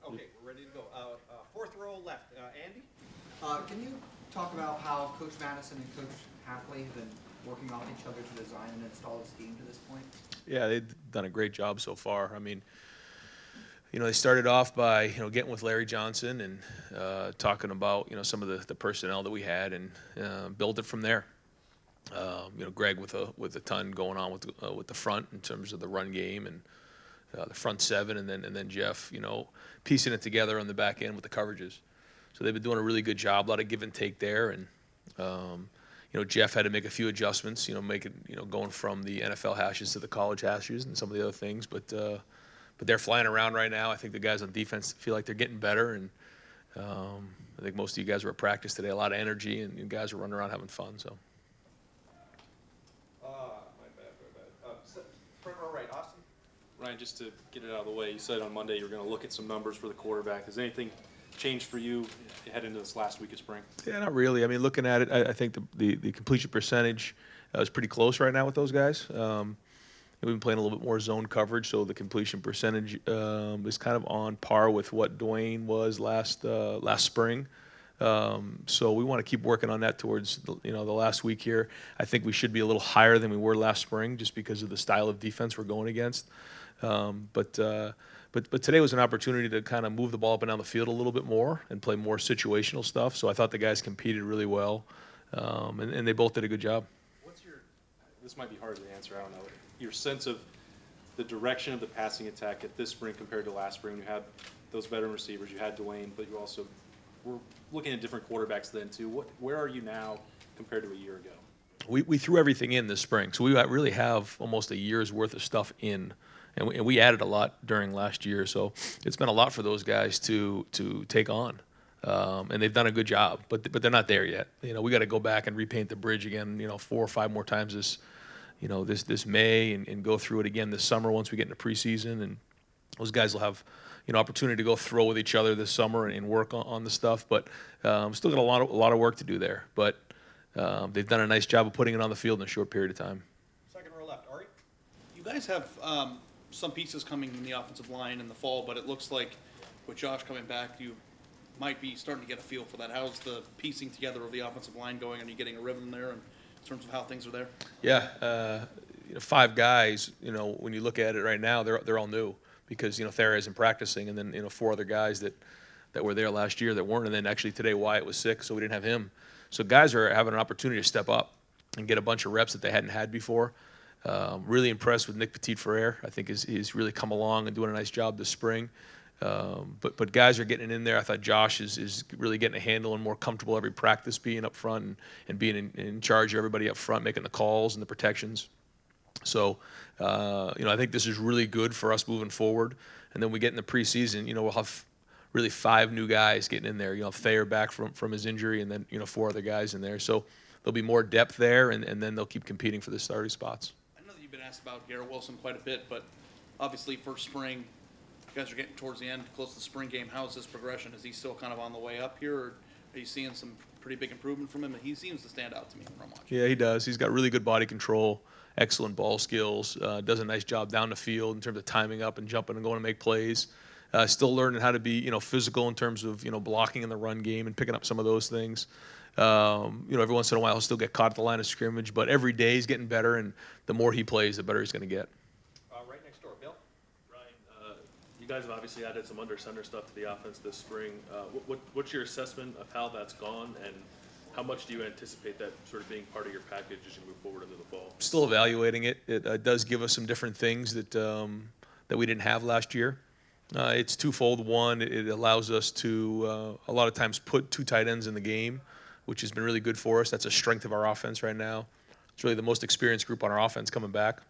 Okay, we're ready to go. Fourth row left. Andy? Can you talk about how Coach Madison and Coach Hafley have been working off each other to design and install this scheme to this point? Yeah, they've done a great job so far. I mean, they started off by, getting with Larry Johnson and talking about, some of the personnel that we had and build it from there. Greg with a ton going on with the front in terms of the run game and the front seven, and then Jeff, piecing it together on the back end with the coverages. So they've been doing a really good job, a lot of give and take there, and Jeff had to make a few adjustments, going from the NFL hashes to the college hashes and some of the other things, but they're flying around right now. I think the guys on defense feel like they're getting better, and I think most of you guys were at practice today, a lot of energy, and you guys are running around having fun. So. Front row right, Austin? Ryan, just to get it out of the way, you said on Monday you were going to look at some numbers for the quarterback. Has anything changed for you heading into this last week of spring? Yeah, not really. I mean, looking at it, I think the completion percentage is pretty close right now with those guys. We've been playing a little bit more zone coverage, so the completion percentage is kind of on par with what Dwayne was last spring. So we want to keep working on that towards the last week here. I think we should be a little higher than we were last spring just because of the style of defense we're going against. But today was an opportunity to kind of move the ball up and down the field a little bit more and play more situational stuff. So I thought the guys competed really well, and they both did a good job. This might be hard to answer, I don't know, your sense of the direction of the passing attack at this spring compared to last spring? You had those veteran receivers, you had Dwayne, but you also were looking at different quarterbacks then too. Where are you now compared to a year ago? We threw everything in this spring, so we really have almost a year's worth of stuff in, and we added a lot during last year. So it's been a lot for those guys to take on, and they've done a good job. But they're not there yet. We got to go back and repaint the bridge again. 4 or 5 more times this May, and go through it again this summer once we get into preseason, and those guys will have opportunity to go throw with each other this summer and work on the stuff. But still got a lot of work to do there. But they've done a nice job of putting it on the field in a short period of time. Second row left, Ari? You guys have some pieces coming in the offensive line in the fall, but it looks like with Josh coming back, you might be starting to get a feel for that. How's the piecing together of the offensive line going? Are you getting a rhythm there in terms of how things are there? Yeah, 5 guys. When you look at it right now, they're all new because Thera isn't practicing, and then 4 other guys that were there last year that weren't, and then actually today Wyatt was sick, so we didn't have him. So guys are having an opportunity to step up and get a bunch of reps that they hadn't had before. Really impressed with Nick Petit-Frere. I think he's really come along and doing a nice job this spring. But guys are getting in there. I thought Josh is really getting a handle and more comfortable every practice, being up front and being in charge of everybody up front, making the calls and the protections. So, I think this is really good for us moving forward. And then we get in the preseason, we'll have really 5 new guys getting in there. Thayer back from his injury, and then 4 other guys in there. So there'll be more depth there, and then they'll keep competing for the starting spots. I know that you've been asked about Garrett Wilson quite a bit, but obviously first spring, you guys are getting towards the end, close to the spring game. How is his progression? Is he still kind of on the way up here, or are you seeing some pretty big improvement from him? And he seems to stand out to me when I'm watching. Yeah, he does. He's got really good body control, excellent ball skills, does a nice job down the field in terms of timing up and jumping and going to make plays. Still learning how to be, physical in terms of, blocking in the run game and picking up some of those things. Every once in a while he'll still get caught at the line of scrimmage, but every day he's getting better, and the more he plays, the better he's going to get. Right next door, Bill. Ryan, you guys have obviously added some under center stuff to the offense this spring. What's your assessment of how that's gone, and how much do you anticipate that sort of being part of your package as you move forward into the fall? Still evaluating it. It does give us some different things that we didn't have last year. It's twofold. One, it allows us to a lot of times put 2 tight ends in the game, which has been really good for us. That's a strength of our offense right now. It's really the most experienced group on our offense coming back.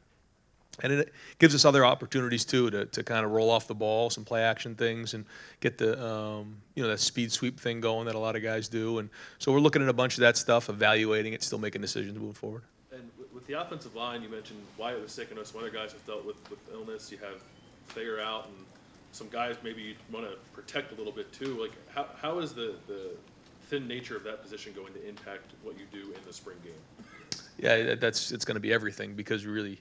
And it gives us other opportunities, too, to kind of roll off the ball, some play action things, and get the that speed sweep thing going that a lot of guys do. And so we're looking at a bunch of that stuff, evaluating it, still making decisions moving forward. And with the offensive line, you mentioned Wyatt was sick. I know some other guys have dealt with illness. You have Thayer out, and some guys maybe you want to protect a little bit too. Like, how is the thin nature of that position going to impact what you do in the spring game? Yeah, it's going to be everything, because we really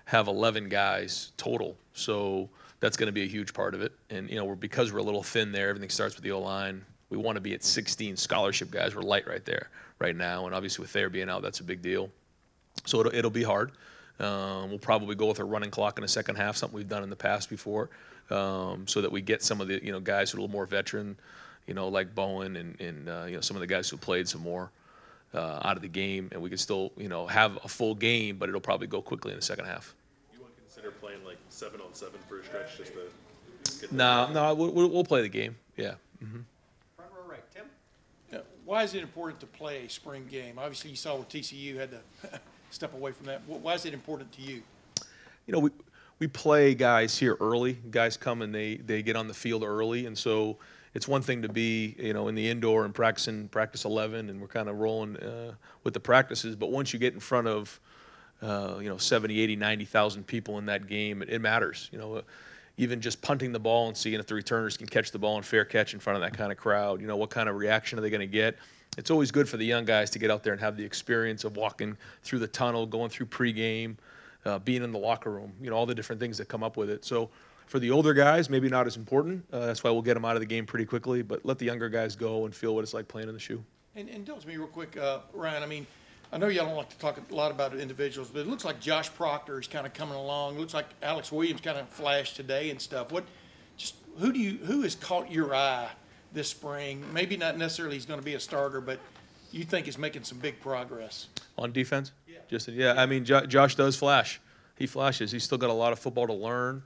have 11 guys total. So that's going to be a huge part of it. And, because we're a little thin there, everything starts with the O-line. We want to be at 16 scholarship guys. We're light right there right now. And obviously with Thayer being out, that's a big deal. So it'll be hard. We'll probably go with a running clock in the second half, something we've done in the past before, so that we get some of the guys who are a little more veteran, like Bowen and some of the guys who played some more out of the game, and we can still have a full game, but it'll probably go quickly in the second half. You wouldn't consider playing like 7-on-7 for a stretch just to get No, we'll play the game. Yeah. Mm-hmm. Front row right, Tim. Why is it important to play a spring game? Obviously, you saw with TCU had to step away from that. Why is it important to you? We play guys here early. Guys come and they get on the field early, and so it's one thing to be in the indoor and practice 11, and we're kind of rolling with the practices. But once you get in front of 70, 80, 90,000 people in that game, it matters. Even just punting the ball and seeing if the returners can catch the ball in fair catch in front of that kind of crowd. What kind of reaction are they going to get? It's always good for the young guys to get out there and have the experience of walking through the tunnel, going through pregame, being in the locker room, all the different things that come up with it. So for the older guys, maybe not as important. That's why we'll get them out of the game pretty quickly, but let the younger guys go and feel what it's like playing in the shoe. And indulge me real quick, Ryan. I know y'all don't like to talk a lot about individuals, but it looks like Josh Proctor is kind of coming along. It looks like Alex Williams kind of flashed today and stuff. Who has caught your eye this spring? Maybe not necessarily he's going to be a starter, but you think is making some big progress On defense? Yeah. Josh does flash. He flashes. He's still got a lot of football to learn,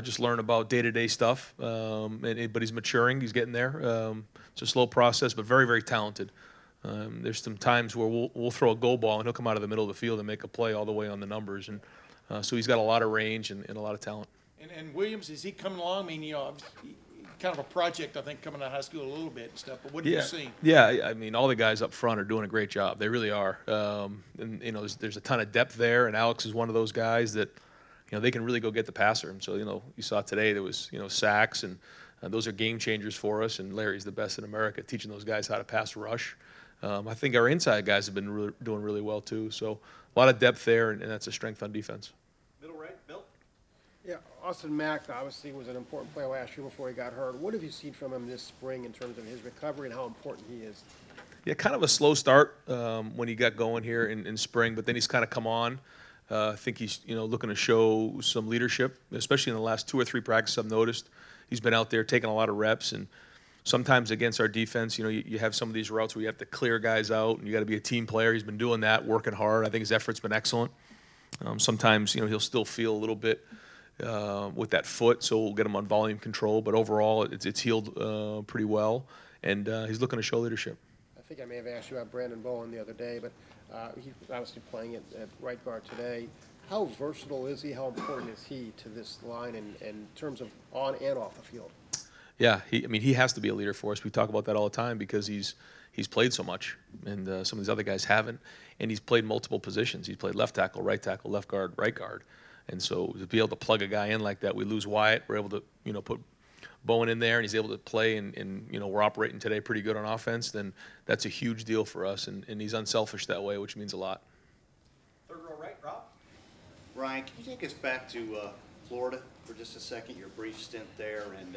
just learn about day-to-day stuff. But he's maturing. He's getting there. It's a slow process, but very, very talented. There's some times where we'll throw a goal ball and he'll come out of the middle of the field and make a play all the way on the numbers. And so he's got a lot of range and a lot of talent. And Williams, is he coming along? Kind of a project, I think, coming out of high school a little bit and stuff, but what have you seen? Yeah, all the guys up front are doing a great job. They really are. There's a ton of depth there, and Alex is one of those guys that, they can really go get the passer. And so, you saw today there was, sacks, and those are game changers for us, and Larry's the best in America teaching those guys how to pass rush. I think our inside guys have been doing really well, too. So a lot of depth there, and that's a strength on defense. Middle right, Bill. Yeah, Austin Mack obviously was an important player last year before he got hurt. What have you seen from him this spring in terms of his recovery and how important he is? Yeah, kind of a slow start when he got going here in spring, but then he's kind of come on. I think he's looking to show some leadership, especially in the last 2 or 3 practices I've noticed. He's been out there taking a lot of reps, and sometimes against our defense, you have some of these routes where you have to clear guys out, and you got to be a team player. He's been doing that, working hard. I think his effort's been excellent. Sometimes he'll still feel a little bit with that foot, so we'll get him on volume control. But overall, it's healed pretty well, and he's looking to show leadership. I think I may have asked you about Brandon Bowen the other day, but he's obviously playing at right guard today. How versatile is he? How important is he to this line in terms of on and off the field? Yeah, he has to be a leader for us. We talk about that all the time because he's played so much, and some of these other guys haven't. And he's played multiple positions. He's played left tackle, left guard, right guard. And so to be able to plug a guy in like that, we lose Wyatt. We're able to put Bowen in there, and he's able to play. And we're operating today pretty good on offense. Then that's a huge deal for us, and he's unselfish that way, which means a lot. Third row right, Rob. Ryan, can you take us back to Florida for just a second, your brief stint there, and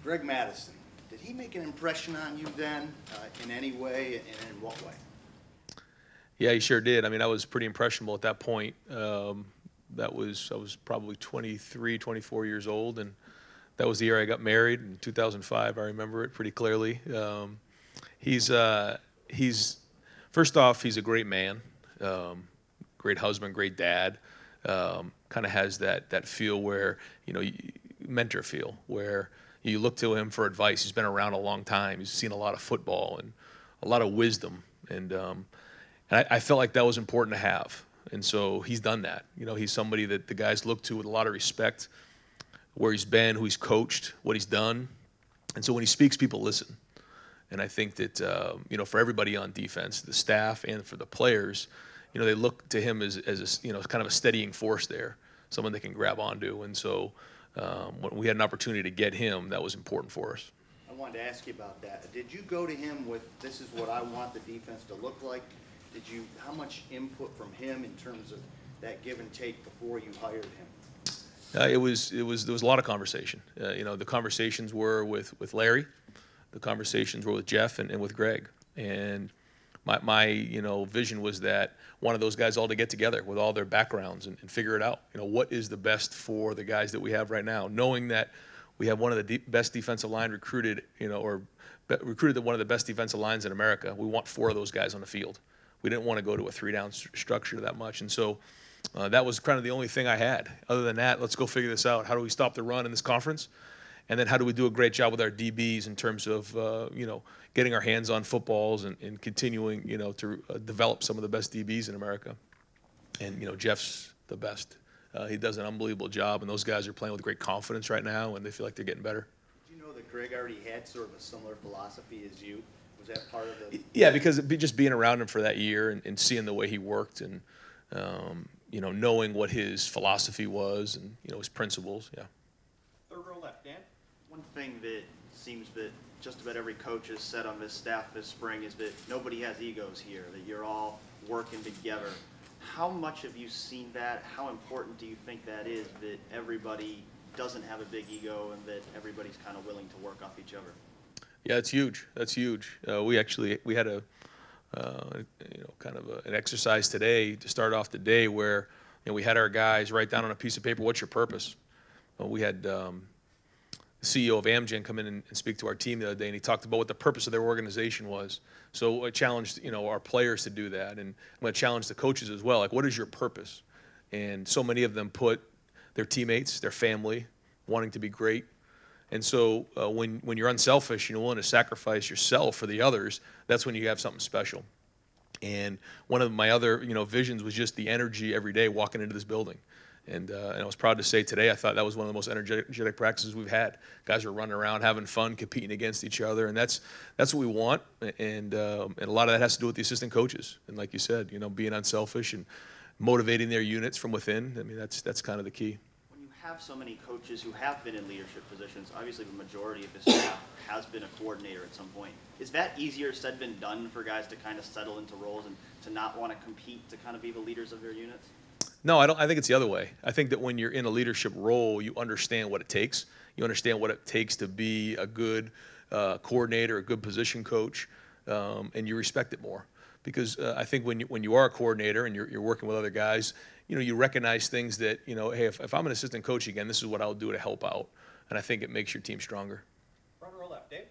Greg Madison, did he make an impression on you then in any way, and in what way? Yeah, he sure did. I was pretty impressionable at that point. I was probably 23, 24 years old, and that was the year I got married in 2005. I remember it pretty clearly. He's first off, he's a great man, great husband, great dad. Kind of has that feel where mentor feel where you look to him for advice. He's been around a long time. He's seen a lot of football and a lot of wisdom, and I felt like that was important to have. And so he's done that. He's somebody that the guys look to with a lot of respect, where he's been, who he's coached, what he's done. And so when he speaks, people listen. And I think that, for everybody on defense, the staff and for the players, they look to him as kind of a steadying force there, someone they can grab onto. And so when we had an opportunity to get him, that was important for us. I wanted to ask you about that. Did you go to him with, this is what I want the defense to look like? How much input from him in terms of that give and take before you hired him? There was a lot of conversation. You know, the conversations were with Larry, the conversations were with Jeff and with Greg. And my you know, vision was that one of those guys all to get together with all their backgrounds and figure it out. You know, what is the best for the guys that we have right now, knowing that we have one of the best defensive line recruited, you know, or recruited one of the best defensive lines in America. We want 4 of those guys on the field. We didn't want to go to a 3-down structure that much, and so that was kind of the only thing I had. Other than that, let's go figure this out. How do we stop the run in this conference? And then how do we do a great job with our DBs in terms of, you know, getting our hands on footballs and continuing, you know, to develop some of the best DBs in America. And, you know, Jeff's the best. He does an unbelievable job, and those guys are playing with great confidence right now, and they feel like they're getting better. Did you know that Greg already had sort of a similar philosophy as you? Was that part of the? Yeah, because just being around him for that year and seeing the way he worked and, you know, knowing what his philosophy was and, you know, his principles, yeah. Third row left, Dan. One thing that seems that just about every coach has said on this staff this spring is that nobody has egos here, that you're all working together. How much have you seen that? How important do you think that is, that everybody doesn't have a big ego and that everybody's kind of willing to work off each other? Yeah, it's huge. That's huge. We had a you know, kind of an exercise today to start off the day where, you know, we had our guys write down on a piece of paper, what's your purpose? Well, we had the CEO of Amgen come in and speak to our team the other day, and he talked about what the purpose of their organization was. So I challenged, you know, our players to do that, and I'm going to challenge the coaches as well. Like, what is your purpose? And so many of them put their teammates, their family, wanting to be great. And so when you're unselfish and you're willing to sacrifice yourself for the others, that's when you have something special. And one of my other, you know, visions was just the energy every day walking into this building. And I was proud to say today I thought that was one of the most energetic practices we've had. Guys are running around, having fun, competing against each other, and that's what we want. And a lot of that has to do with the assistant coaches. And like you said, you know, being unselfish and motivating their units from within. I mean, that's kind of the key. When you have so many coaches who have been in leadership positions, obviously the majority of the staff has been a coordinator at some point. Is that easier said than done for guys to kind of settle into roles and to not want to compete, to kind of be the leaders of their units? No, I don't. I think it's the other way. I think that when you're in a leadership role, you understand what it takes. You understand what it takes to be a good coordinator, a good position coach, and you respect it more. Because I think when you are a coordinator and you're working with other guys, you know, you recognize things that, you know, hey, if I'm an assistant coach again, this is what I'll do to help out, and I think it makes your team stronger. Front row left, Dave.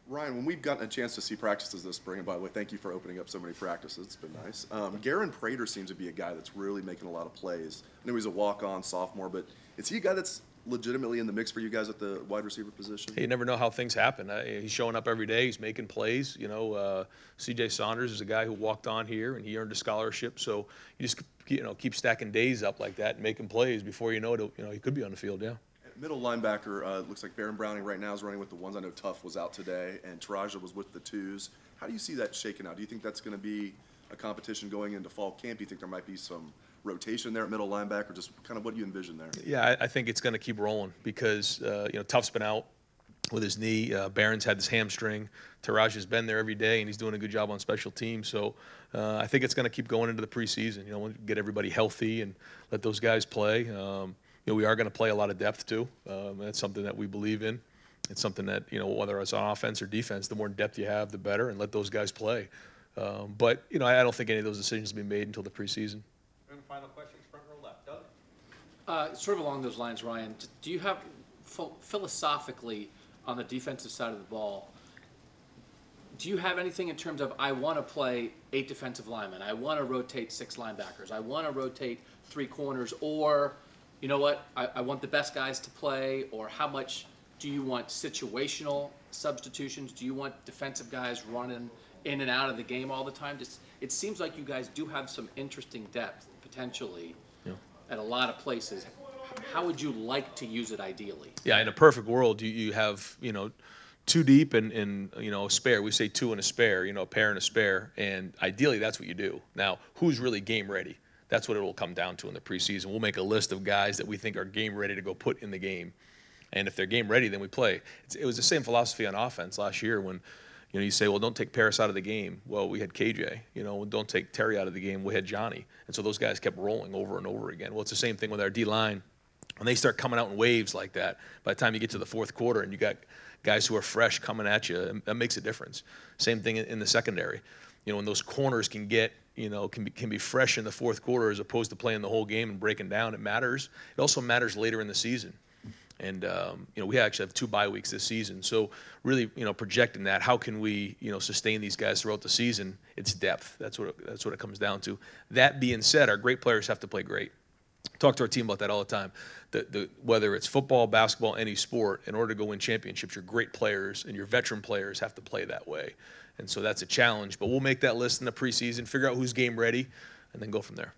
Ryan, when we've gotten a chance to see practices this spring, and by the way, thank you for opening up so many practices. It's been nice. Garen Prater seems to be a guy that's really making a lot of plays. I know he's a walk-on sophomore, but is he a guy that's legitimately in the mix for you guys at the wide receiver position? Hey, you never know how things happen. He's showing up every day. He's making plays. You know, C.J. Saunders is a guy who walked on here, and he earned a scholarship. So you just, you know, keep stacking days up like that and making plays. Before you know it, you know, he could be on the field, yeah. Middle linebacker, looks like Baron Browning right now is running with the ones. I know Tuff was out today, and Taraja was with the twos. How do you see that shaking out? Do you think that's going to be a competition going into fall camp? Do you think there might be some rotation there at middle linebacker? Just kind of what do you envision there? Yeah, I think it's going to keep rolling because, you know, Tuff's been out with his knee. Barron's had this hamstring. Taraja's been there every day, and he's doing a good job on special teams. So I think it's going to keep going into the preseason. You know, we'll get everybody healthy and let those guys play. You know, we are going to play a lot of depth too. That's something that we believe in. It's something that, you know, whether it's on offense or defense, the more depth you have, the better, and let those guys play. But, you know, I don't think any of those decisions will be made until the preseason. And final questions, front row left. Doug? Sort of along those lines, Ryan, do you have philosophically on the defensive side of the ball, do you have anything in terms of I want to play 8 defensive linemen, I want to rotate 6 linebackers, I want to rotate 3 corners, or you know what, I want the best guys to play, or how much do you want situational substitutions? Do you want defensive guys running in and out of the game all the time? Just, it seems like you guys do have some interesting depth potentially at a lot of places. How would you like to use it ideally? Yeah, in a perfect world, you have, you know, 2 deep and you know, a spare. We say 2 and a spare, you know, a pair and a spare, and ideally that's what you do. Now, who's really game ready? That's what it will come down to in the preseason. We'll make a list of guys that we think are game ready to go put in the game. And if they're game ready, then we play. It was the same philosophy on offense last year when, You know, you say, well, don't take Paris out of the game. Well, we had KJ. You know, don't take Terry out of the game. We had Johnny. And so those guys kept rolling over and over again. Well, it's the same thing with our D-line. When they start coming out in waves like that, by the time you get to the fourth quarter and you got guys who are fresh coming at you, that makes a difference. Same thing in the secondary. You know, when those corners can get, you know, can be fresh in the fourth quarter as opposed to playing the whole game and breaking down, it matters. It also matters later in the season. And, you know, we actually have 2 bye weeks this season. So really, you know, projecting that, how can we, you know, sustain these guys throughout the season? It's depth. That's what it comes down to. That being said, our great players have to play great. Talk to our team about that all the time. Whether it's football, basketball, any sport, in order to go win championships, your great players and your veteran players have to play that way. And so that's a challenge. But we'll make that list in the preseason, figure out who's game ready, and then go from there.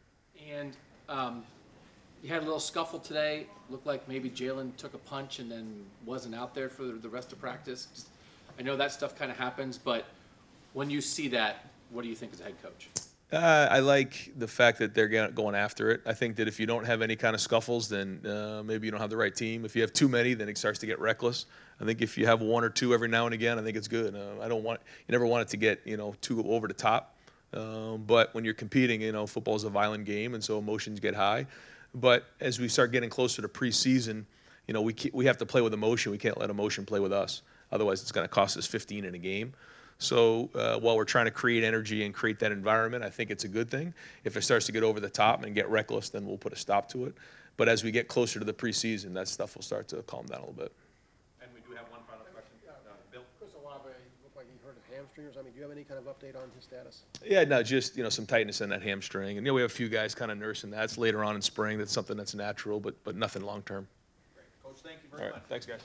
And you had a little scuffle today. Looked like maybe Jalen took a punch and then wasn't out there for the rest of practice. I know that stuff kind of happens, but when you see that, what do you think as a head coach? I like the fact that they're going after it. I think that if you don't have any kind of scuffles, then maybe you don't have the right team. If you have too many, then it starts to get reckless. I think if you have 1 or 2 every now and again, I think it's good. You never want it to get, you know, too over the top. But when you're competing, you know, football is a violent game, and so emotions get high. But as we start getting closer to preseason, you know, we have to play with emotion. We can't let emotion play with us. Otherwise, it's going to cost us 15 in a game. So while we're trying to create energy and create that environment, I think it's a good thing. If it starts to get over the top and get reckless, then we'll put a stop to it. But as we get closer to the preseason, that stuff will start to calm down a little bit. And we do have one final question. Bill? Chris Olave looked like he hurt his hamstrings. I mean, do you have any kind of update on his status? Yeah, no, just, you know, some tightness in that hamstring. And, you know, we have a few guys kind of nursing that. It's later on in spring. That's something that's natural, but nothing long term. Great. Coach, thank you All very right, much. thanks, guys.